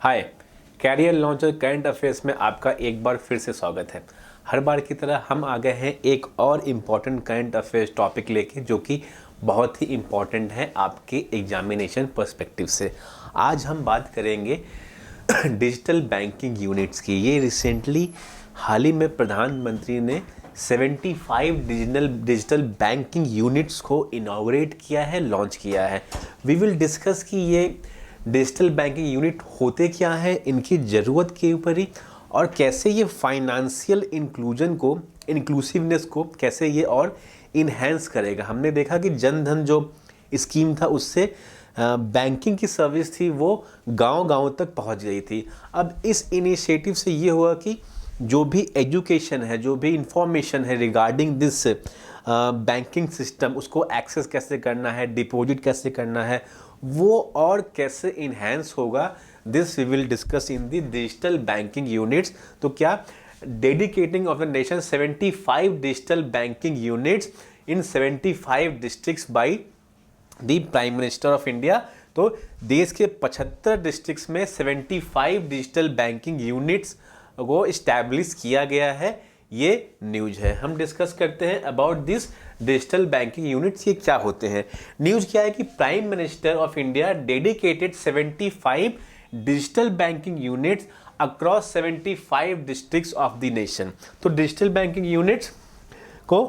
हाय, career launcher current affairs में आपका एक बार फिर से स्वागत है। हर बार की तरह हम आ गए हैं एक और इम्पॉर्टेंट करंट अफेयर्स टॉपिक लेके, जो कि बहुत ही इम्पॉर्टेंट है आपके एग्जामिनेशन पर्सपेक्टिव से। आज हम बात करेंगे डिजिटल बैंकिंग यूनिट्स की। ये रिसेंटली हाल ही में प्रधानमंत्री ने 75 डिजिटल बैंकिंग यूनिट्स को इनॉग्रेट किया है, लॉन्च किया है। वी विल डिस्कस कि ये डिजिटल बैंकिंग यूनिट होते क्या है, इनकी ज़रूरत के ऊपर ही, और कैसे ये फाइनेंशियल इंक्लूसिवनेस को कैसे ये और इन्हेंस करेगा। हमने देखा कि जन धन जो स्कीम था उससे बैंकिंग की सर्विस थी वो गांव-गांव तक पहुंच गई थी। अब इस इनिशिएटिव से ये हुआ कि जो भी एजुकेशन है, जो भी इंफॉर्मेशन है रिगार्डिंग दिस बैंकिंग सिस्टम, उसको एक्सेस कैसे करना है, डिपॉजिट कैसे करना है, वो और कैसे इन्हेंस होगा, this we will discuss in the digital banking units. तो क्या dedicating of the nation 75 digital banking units in 75 districts by the prime minister of India. तो देश के 75 डिस्ट्रिक्ट्स में 75 डिजिटल बैंकिंग यूनिट्स को इस्टेब्लिश किया गया है, ये न्यूज है। हम डिस्कस करते हैं about this digital banking units, ये क्या होते हैं। न्यूज क्या है कि prime minister of India dedicated 75 digital banking units across 75 districts of the nation. तो डिजिटल बैंकिंग यूनिट्स को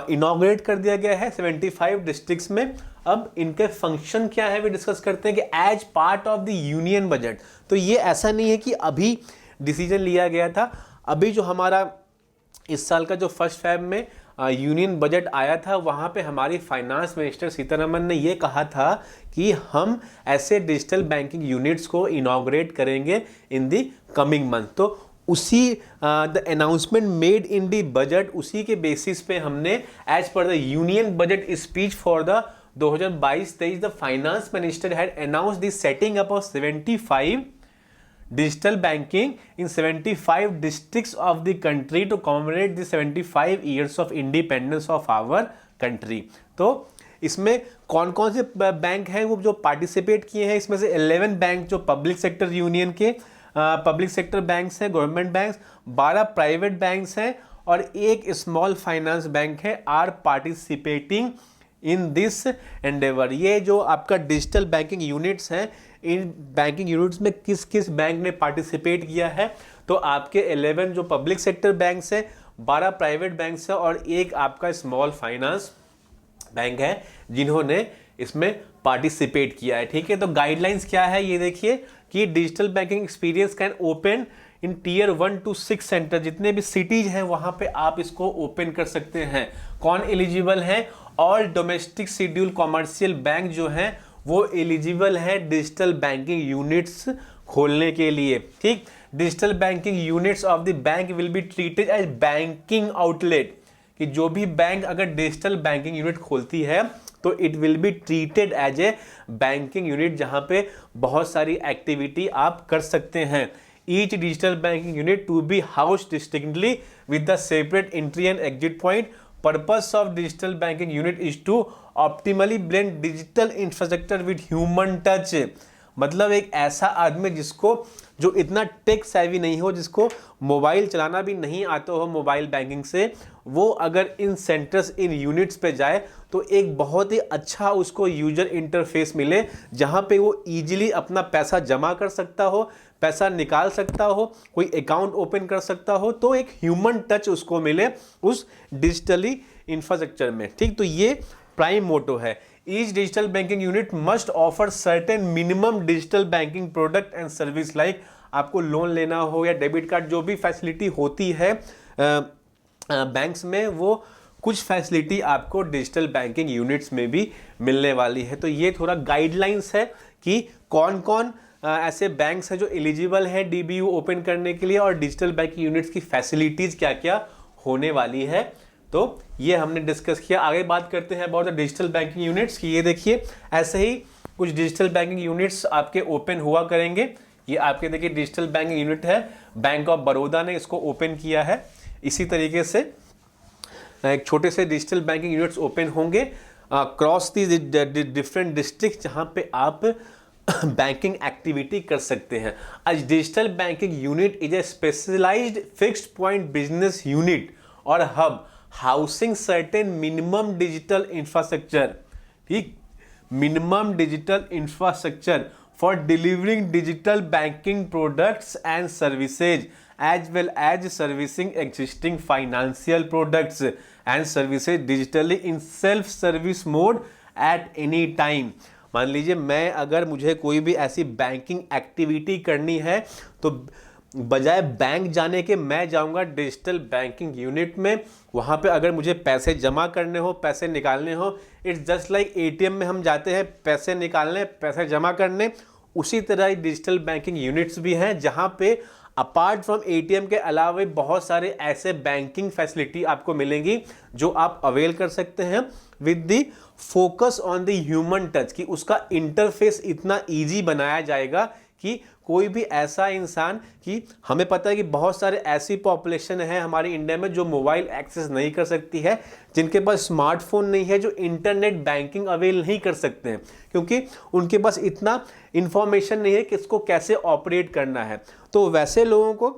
इनॉग्रेट कर दिया गया है 75 डिस्ट्रिक्ट्स में। अब इनके फंक्शन क्या है, वे डिस्कस करते हैं कि as part of the union budget. तो ये ऐसा नहीं है कि अभी डिसीजन लिया गया था, अभी जो हमारा इस साल का जो फर्स्ट फेब में यूनियन बजट आया था, वहाँ पे हमारी फाइनेंस मिनिस्टर सीतारमन ने ये कहा था कि हम ऐसे डिजिटल बैंकिंग यूनिट्स को इनॉग्रेट करेंगे इन द कमिंग मंथ। तो उसी the announcement made in the budget, उसी के बेसिस पे हमने as per the union budget speech for the 2022-23 the finance minister had announced the setting up of 75 digital banking in 75 districts of the country to commemorate the 75 years of independence of our country। तो इसमें कौन कौन से bank हैं वो जो participate किए हैं, इसमें से 11 बैंक जो पब्लिक सेक्टर यूनियन के पब्लिक सेक्टर बैंक्स हैं, गवर्नमेंट बैंक्स, 12 प्राइवेट बैंक्स हैं और एक स्मॉल फाइनेंस बैंक है, are participating in this endeavour. ये जो आपका डिजिटल बैंकिंग यूनिट्स हैं, इन बैंकिंग यूनिट्स में किस किस बैंक ने पार्टिसिपेट किया है, तो आपके 11 जो पब्लिक सेक्टर बैंक्स हैं, 12 प्राइवेट बैंक्स हैं और एक आपका स्मॉल फाइनेंस बैंक है जिन्होंने इसमें पार्टिसिपेट किया है। ठीक है, तो गाइडलाइंस क्या है ये देखिए कि digital banking experience can open in tier 1 to 6 centre, जितने भी सिटीज हैं वहां पे आप इसको ओपन कर सकते हैं। कौन एलिजिबल है? All domestic schedule commercial bank जो हैं वो एलिजिबल है डिजिटल बैंकिंग यूनिट्स खोलने के लिए। ठीक, digital banking units of the bank will be treated as banking outlet, कि जो भी बैंक अगर डिजिटल बैंकिंग यूनिट खोलती है तो it will be treated as a banking unit, जहां पे बहुत सारी एक्टिविटी आप कर सकते हैं। Each digital banking unit to be house distinctly with the separate entry and exit point. Purpose of digital banking unit is to optimally blend digital infrastructure with human touch. मतलब एक ऐसा आदमी जिसको जो इतना टेक सेवी नहीं हो, जिसको मोबाइल चलाना भी नहीं आता हो मोबाइल बैंकिंग से, वो अगर इन सेंटर्स इन यूनिट्स पे जाए तो एक बहुत ही अच्छा उसको यूजर इंटरफेस मिले, जहाँ पे वो इजीली अपना पैसा जमा कर सकता हो, पैसा निकाल सकता हो, कोई अकाउंट ओपन कर सकता हो, तो एक ह्यूमन टच उसको मिले उस डिजिटली इंफ्रास्ट्रक्चर में। ठीक, तो ये प्राइम मोटो है। Each digital banking unit must offer certain minimum digital banking product and service, like आपको लोन लेना हो या डेबिट कार्ड, जो भी फैसिलिटी होती है बैंक्स में, वो कुछ फैसिलिटी आपको डिजिटल बैंकिंग यूनिट्स में भी मिलने वाली है। तो ये थोड़ा गाइडलाइंस है कि कौन कौन ऐसे बैंक्स हैं जो एलिजिबल हैं डीबीयू ओपन करने के लिए, और डिजिटल बैंकिंग यूनिट्स की फैसिलिटीज़ क्या क्या होने वाली है। तो ये हमने डिस्कस किया। आगे बात करते हैं about the digital banking units की। ये देखिए ऐसे ही कुछ डिजिटल बैंकिंग यूनिट्स आपके ओपन हुआ करेंगे। ये आपके देखिए डिजिटल बैंकिंग यूनिट है, बैंक ऑफ बड़ौदा ने इसको ओपन किया है। इसी तरीके से एक छोटे से डिजिटल बैंकिंग यूनिट्स ओपन होंगे क्रॉस दी डिफरेंट डिस्ट्रिक्ट, जहाँ पे आप बैंकिंग एक्टिविटी कर सकते हैं। आज digital banking unit is a specialised fixed point business unit और hub housing certain minimum digital infrastructure, ठीक, minimum digital infrastructure for delivering digital banking products and services as well as servicing existing financial products and services digitally in self service mode at any time। मान लीजिए मैं अगर मुझे कोई भी ऐसी banking activity करनी है तो बजाय बैंक जाने के मैं जाऊंगा डिजिटल बैंकिंग यूनिट में। वहाँ पे अगर मुझे पैसे जमा करने हो, पैसे निकालने हो, इट्स जस्ट लाइक एटीएम में हम जाते हैं पैसे निकालने, पैसे जमा करने, उसी तरह ही डिजिटल बैंकिंग यूनिट्स भी हैं जहाँ पे अपार्ट फ्रॉम एटीएम के अलावा बहुत सारे ऐसे बैंकिंग फैसिलिटी आपको मिलेंगी जो आप अवेल कर सकते हैं with the focus on the human touch, कि उसका इंटरफेस इतना इजी बनाया जाएगा कि कोई भी ऐसा इंसान, कि हमें पता है कि बहुत सारे ऐसी पॉपुलेशन है हमारे इंडिया में जो मोबाइल एक्सेस नहीं कर सकती है, जिनके पास स्मार्टफोन नहीं है, जो इंटरनेट बैंकिंग अवेल नहीं कर सकते हैं क्योंकि उनके पास इतना इंफॉर्मेशन नहीं है कि इसको कैसे ऑपरेट करना है। तो वैसे लोगों को,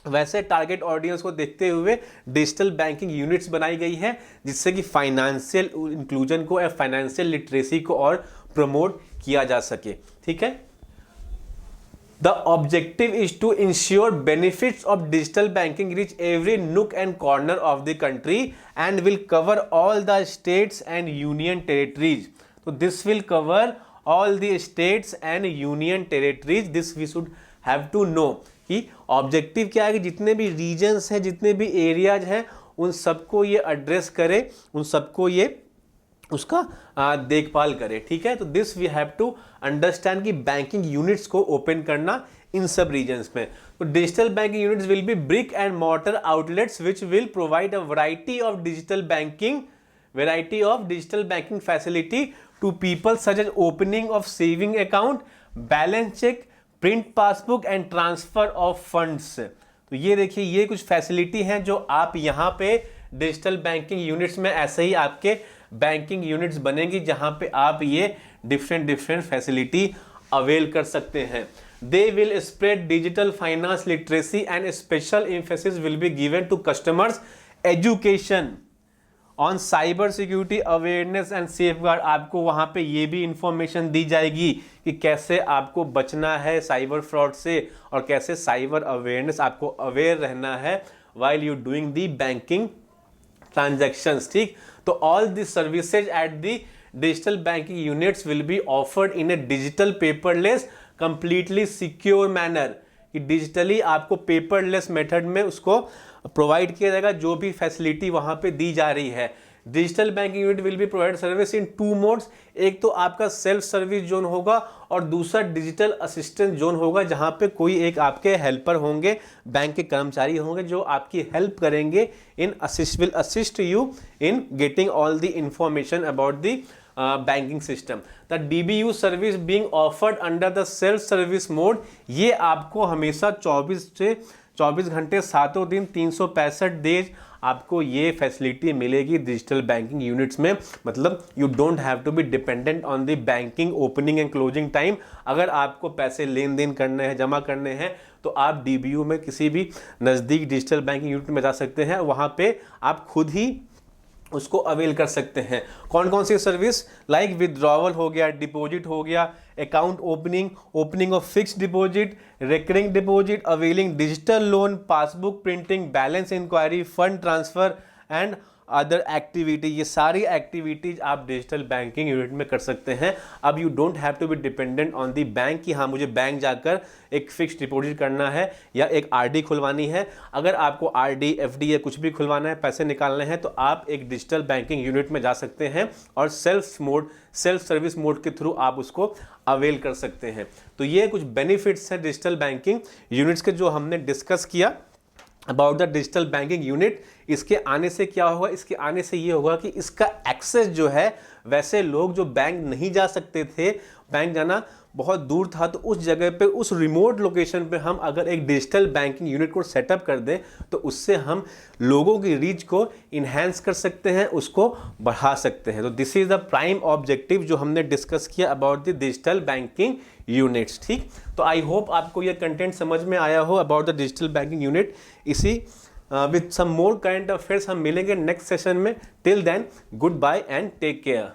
वैसे टारगेट ऑडियंस को देखते हुए डिजिटल बैंकिंग यूनिट्स बनाई गई है जिससे कि फाइनेंशियल इंक्लूजन को या फाइनेंशियल लिटरेसी को और प्रमोट किया जा सके। ठीक है, The objective is to ensure benefits of digital banking reach every nook and corner of the country and will cover all the states and union territories. So this will cover all the states and union territories. This we should have to know कि objective क्या है कि जितने भी regions हैं, जितने भी areas हैं, उन सबको ये एड्रेस करे, उन सबको ये उसका देखभाल करे। ठीक है, तो this we have to understand कि बैंकिंग यूनिट्स को ओपन करना इन सब रीजन्स में। तो digital banking units will be brick and mortar outlets which will provide a variety of digital banking facility to people such as opening of saving account, balance check, print passbook and transfer of funds. तो ये देखिए, ये कुछ facility हैं जो आप यहाँ पे डिजिटल बैंकिंग यूनिट्स में ऐसे ही आपके बैंकिंग यूनिट्स बनेंगी जहां पे आप ये डिफरेंट फैसिलिटी अवेल कर सकते हैं। They will spread digital finance literacy and special emphasis will be given to customers education on cyber security awareness and safeguard. आपको वहां पे ये भी इंफॉर्मेशन दी जाएगी कि कैसे आपको बचना है साइबर फ्रॉड से और कैसे साइबर अवेयरनेस आपको अवेयर रहना है while you doing the banking transactions। ठीक, तो all the services at the digital banking units will be offered in a digital paperless completely secure manner, कि डिजिटली आपको पेपरलेस मेथड में उसको प्रोवाइड किया जाएगा जो भी फैसिलिटी वहां पे दी जा रही है। Digital banking unit will be provide service in 2 modes. एक तो आपका सेल्फ सर्विस जोन होगा और दूसरा डिजिटल असिस्टेंस जोन होगा जहां पे कोई एक आपके हेल्पर होंगे, बैंक के कर्मचारी होंगे जो आपकी हेल्प करेंगे will assist you in getting all the information about the banking system. The DBU service being offered under the self service mode, ये आपको हमेशा 24 घंटे 7 दिन 365 डेज आपको ये फैसिलिटी मिलेगी डिजिटल बैंकिंग यूनिट्स में। मतलब you don't have to be dependent on the banking opening and closing time. अगर आपको पैसे लेन देन करने हैं, जमा करने हैं, तो आप DBU में किसी भी नज़दीक डिजिटल बैंकिंग यूनिट में जा सकते हैं, वहाँ पे आप खुद ही उसको अवेल कर सकते हैं। कौन कौन सी सर्विस, लाइक विड्रॉवल हो गया, डिपॉजिट हो गया, account opening of fixed deposit, recurring deposit, availing digital loan, passbook printing, balance enquiry, fund transfer and other activity. ये सारी एक्टिविटीज आप डिजिटल बैंकिंग यूनिट में कर सकते हैं। अब you don't have to be dependent on the bank कि हाँ मुझे बैंक जाकर एक फिक्स्ड डिपॉजिट करना है या एक RD खुलवानी है। अगर आपको RD, FD या कुछ भी खुलवाना है, पैसे निकालने हैं, तो आप एक डिजिटल बैंकिंग यूनिट में जा सकते हैं और सेल्फ सर्विस मोड के थ्रू आप उसको अवेल कर सकते हैं। तो ये कुछ बेनिफिट्स हैं डिजिटल बैंकिंग यूनिट्स के जो हमने डिस्कस किया about the digital banking unit. इसके आने से क्या होगा, इसके आने से ये होगा कि इसका एक्सेस जो है, वैसे लोग जो बैंक नहीं जा सकते थे, बैंक जाना बहुत दूर था, तो उस जगह पे, उस रिमोट लोकेशन पे हम अगर एक डिजिटल बैंकिंग यूनिट को सेटअप कर दें तो उससे हम लोगों की रीच को इन्हेंस कर सकते हैं, उसको बढ़ा सकते हैं। तो this is the prime objective जो हमने डिस्कस किया about the digital banking units. ठीक, तो आई होप आपको ये कंटेंट समझ में आया हो about the digital banking unit. इसी with some more current affairs हम मिलेंगे नेक्स्ट सेशन में। Till then, goodbye and take care.